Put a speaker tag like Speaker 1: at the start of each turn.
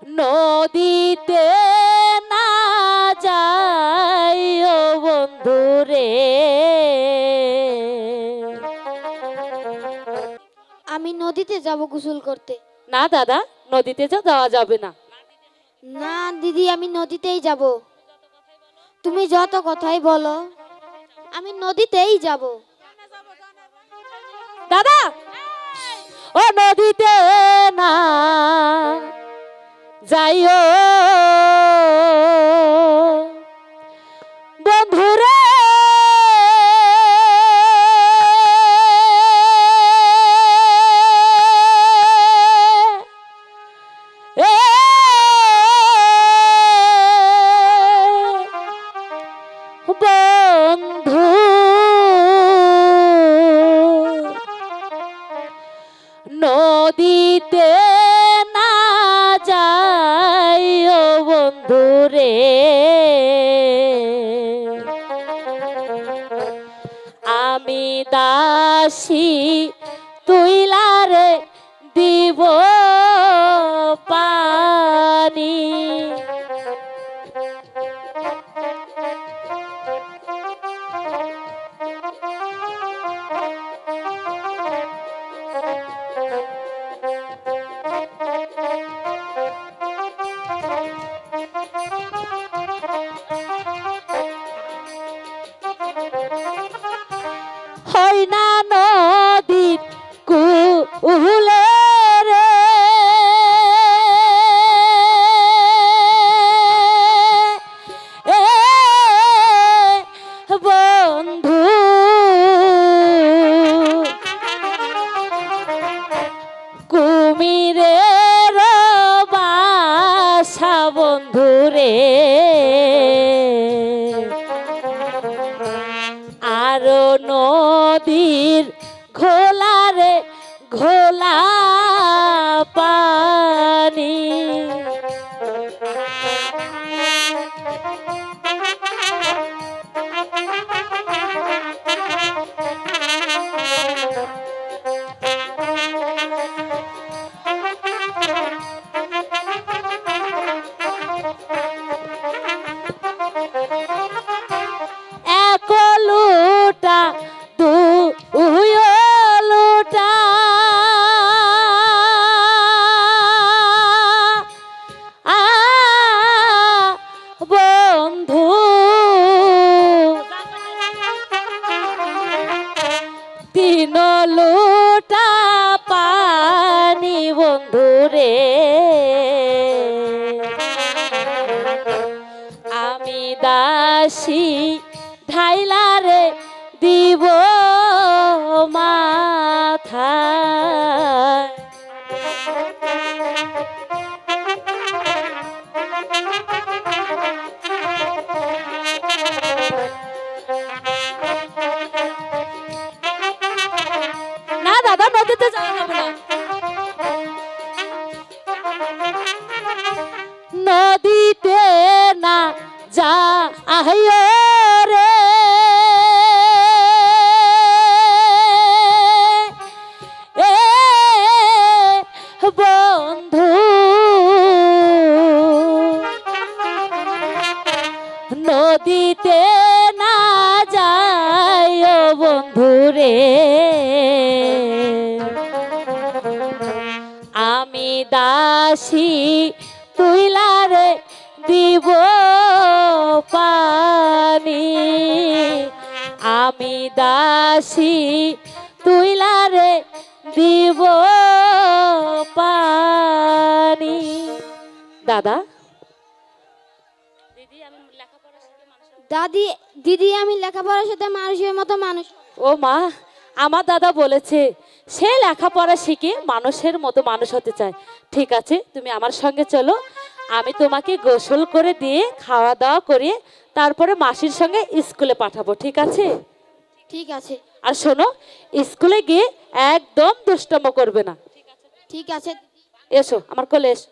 Speaker 1: নদীতে না যাইও বন্ধুরে।
Speaker 2: আমি নদীতে যাব গোসল করতে।
Speaker 1: না দাদা, নদীতে যাওয়া যাবে না।
Speaker 2: না দিদি, আমি নদীতেই যাব। তুমি যত কথাই বলো, আমি নদীতেই যাব।
Speaker 1: দাদা, ও নদীতে না যাইও বন্ধুরে। বন্ধু নদীতে না যাইও বন্ধুরে। আমি দাসী তুইলারে দিব পানি। হয় না নদীর কুলে রে বন্ধু, কুমিরের বাসা বন্ধুরে। আরো নদীর ঘোলারে ঘোলা পানি। এক লোটা দুই লোটা বন্ধু, তিন লোটা পানি বন্ধুরে। আমি দাসী ঢাইলারে দিব মাথা। না দাদা, নদীতে যাওয়া যাবে না। নদীতে না যাইও রে বন্ধু, নদীতে না যাইও বন্ধুরে। আমি দাসী তুইলারে দিব পানি। আমি দাসী তুইলারে দিব পানি। দাদা,
Speaker 2: দাদি দিদি, আমি লেখাপড়ার সাথে মানুষের মতো মানুষ।
Speaker 1: ও মা, আমার দাদা বলেছে সে লেখাপড়া শিখে মানুষের মতো মানুষ হতে চায়। ঠিক আছে, তুমি আমার সঙ্গে চলো। আমি তোমাকে গোসল করে দিয়ে খাওয়া দাওয়া করিয়ে তারপরে মাসির সঙ্গে স্কুলে পাঠাবো। ঠিক আছে?
Speaker 2: ঠিক আছে।
Speaker 1: আর শোনো, স্কুলে গিয়ে একদম দুষ্টম করবে না।
Speaker 2: ঠিক আছে।
Speaker 1: এসো আমার কোলে এসো।